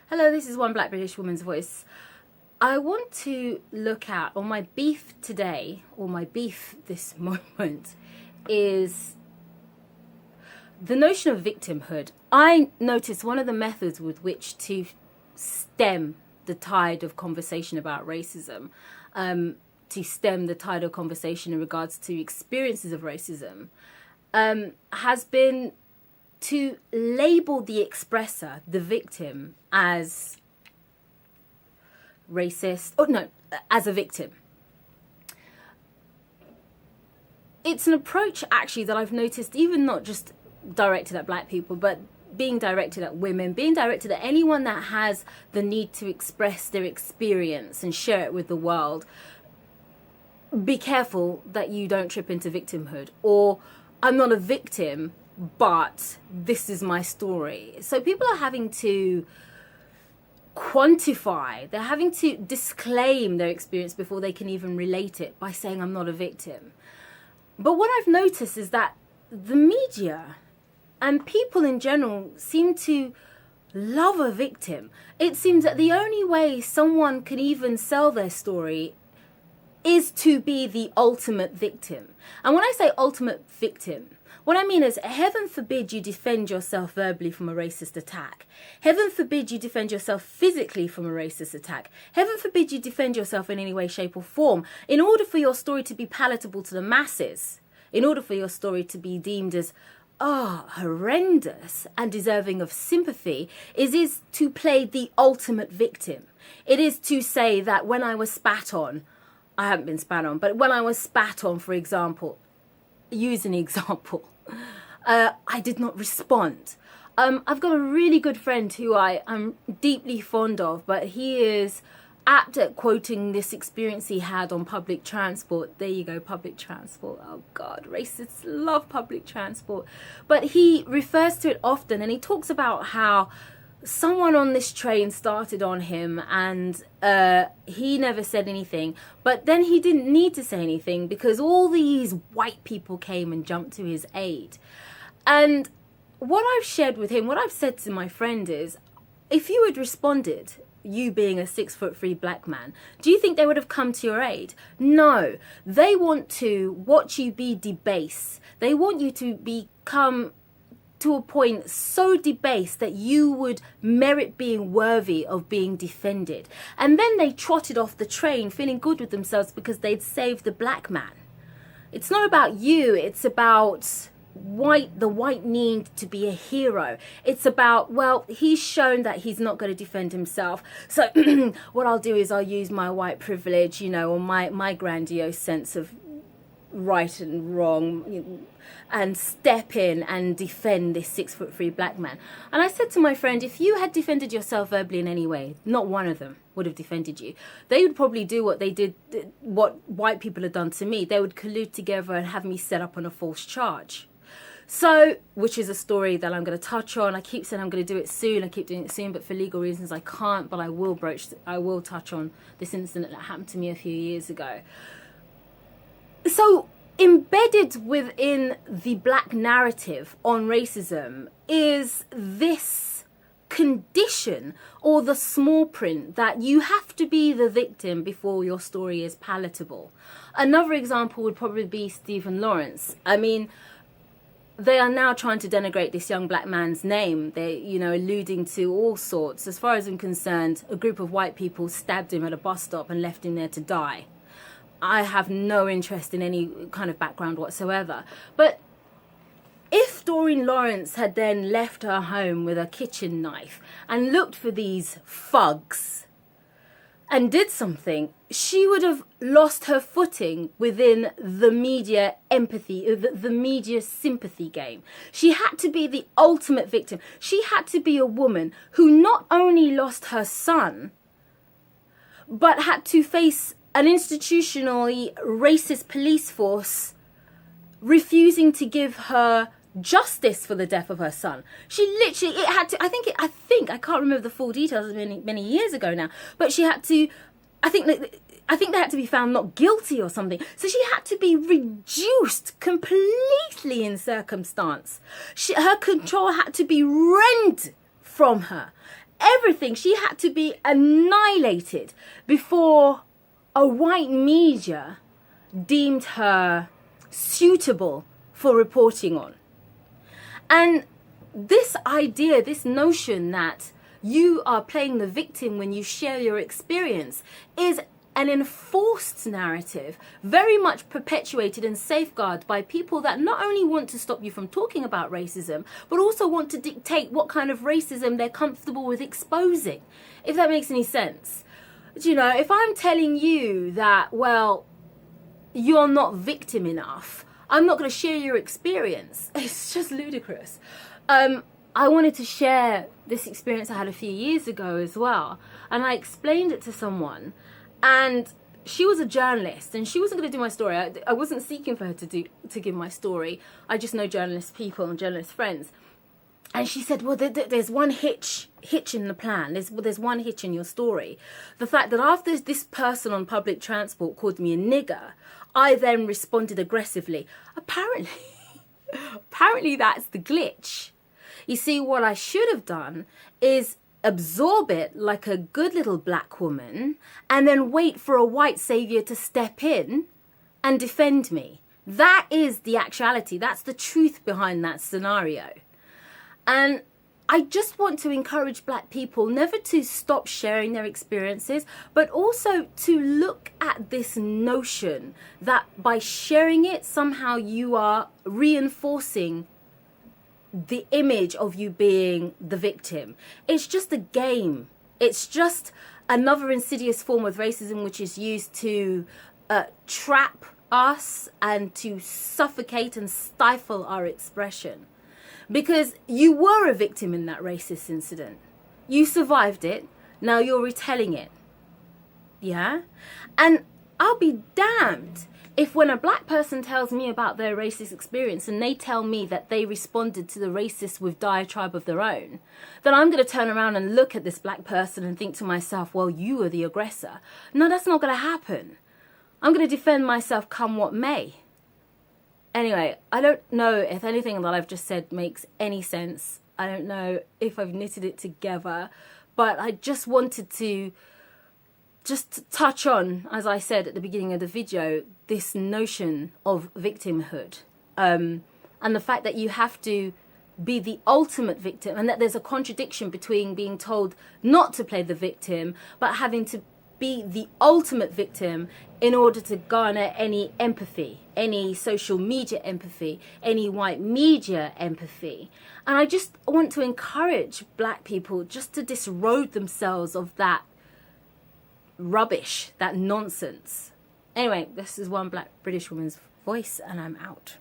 Hello, this is One Black British Woman's Voice. I want to look at, or my beef today, or my beef this moment, is the notion of victimhood. I noticed one of the methods with which to stem the tide of conversation about racism, to stem the tide of conversation in regards to experiences of racism, has been to label the expressor, the victim, as racist. Oh, no, as a victim. It's an approach, actually, that I've noticed, even not just directed at black people, but being directed at women, being directed at anyone that has the need to express their experience and share it with the world. Be careful that you don't trip into victimhood, or I'm not a victim, but this is my story. So people are having to quantify, they're having to disclaim their experience before they can even relate it by saying I'm not a victim. But what I've noticed is that the media and people in general seem to love a victim. It seems that the only way someone can even sell their story is to be the ultimate victim. And when I say ultimate victim, what I mean is, heaven forbid you defend yourself verbally from a racist attack. Heaven forbid you defend yourself physically from a racist attack. Heaven forbid you defend yourself in any way, shape or form. In order for your story to be palatable to the masses, in order for your story to be deemed as horrendous and deserving of sympathy, is to play the ultimate victim. It is to say that when I was spat on, I haven't been spat on, but when I was spat on, for example, use an example, I did not respond. I've got a really good friend who I am deeply fond of, but he is apt at quoting this experience he had on public transport. There you go, public transport. Oh God, racists love public transport. But he refers to it often, and he talks about how someone on this train started on him and he never said anything, but then he didn't need to say anything because all these white people came and jumped to his aid. And what I've shared with him, what I've said to my friend is, if you had responded, you being a 6'3" black man, do you think they would have come to your aid? No, they want to watch you be debased. They want you to become to a point so debased that you would merit being worthy of being defended. And then they trotted off the train feeling good with themselves because they'd saved the black man. It's not about you, it's about the white need to be a hero. It's about, well, he's shown that he's not going to defend himself, so what I'll do is I'll use my white privilege, or my grandiose sense of right and wrong, and step in and defend this 6'3" black man. And I said to my friend, if you had defended yourself verbally in any way, not one of them would have defended you. They would probably do what white people had done to me. They would collude together and have me set up on a false charge. So, which is a story that I'm going to touch on. I keep saying I'm going to do it soon. I keep doing it soon, but for legal reasons I can't. But I will touch on this incident that happened to me a few years ago. So, embedded within the black narrative on racism is this condition, or the small print, that you have to be the victim before your story is palatable. Another example would probably be Stephen Lawrence. I mean, they are now trying to denigrate this young black man's name. They, alluding to all sorts. As far as I'm concerned, a group of white people stabbed him at a bus stop and left him there to die. I have no interest in any kind of background whatsoever. But if Doreen Lawrence had then left her home with a kitchen knife and looked for these thugs and did something, she would have lost her footing within the media empathy, the media sympathy game. She had to be the ultimate victim. She had to be a woman who not only lost her son, but had to face an institutionally racist police force refusing to give her justice for the death of her son. She literally, I can't remember the full details, many years ago now, but she had to, I think they had to be found not guilty or something. So she had to be reduced completely in circumstance. Her control had to be rent from her. everything. She had to be annihilated before a white media deemed her suitable for reporting on. And this idea, this notion that you are playing the victim when you share your experience is an enforced narrative, very much perpetuated and safeguarded by people that not only want to stop you from talking about racism, but also want to dictate what kind of racism they're comfortable with exposing, if that makes any sense. You know, if I'm telling you that, well, you're not victim enough, I'm not going to share your experience. It's just ludicrous. I wanted to share this experience I had a few years ago as well. And I explained it to someone. And she was a journalist. And she wasn't going to do my story. I wasn't seeking for her to give my story. I just know journalist people and journalist friends. And she said, well, there's one hitch in the plan. There's one hitch in your story. The fact that after this person on public transport called me a nigger, I then responded aggressively. Apparently that's the glitch. You see, what I should have done is absorb it like a good little black woman and then wait for a white savior to step in and defend me. That is the actuality. That's the truth behind that scenario. And I just want to encourage black people never to stop sharing their experiences, but also to look at this notion that by sharing it, somehow you are reinforcing the image of you being the victim. It's just a game. It's just another insidious form of racism which is used to trap us and to suffocate and stifle our expression. Because you were a victim in that racist incident. You survived it. Now you're retelling it. Yeah? And I'll be damned if when a black person tells me about their racist experience and they tell me that they responded to the racist with diatribe of their own, then I'm going to turn around and look at this black person and think to myself, well, you were the aggressor. No, that's not going to happen. I'm going to defend myself come what may. Anyway, I don't know if anything that I've just said makes any sense. I don't know if I've knitted it together, but I just wanted to just touch on, as I said at the beginning of the video, this notion of victimhood, and the fact that you have to be the ultimate victim, and that there's a contradiction between being told not to play the victim, but having to be the ultimate victim in order to garner any empathy, any social media empathy, any white media empathy. And I just want to encourage black people just to disrobe themselves of that rubbish, that nonsense. Anyway, this is one black British woman's voice, and I'm out.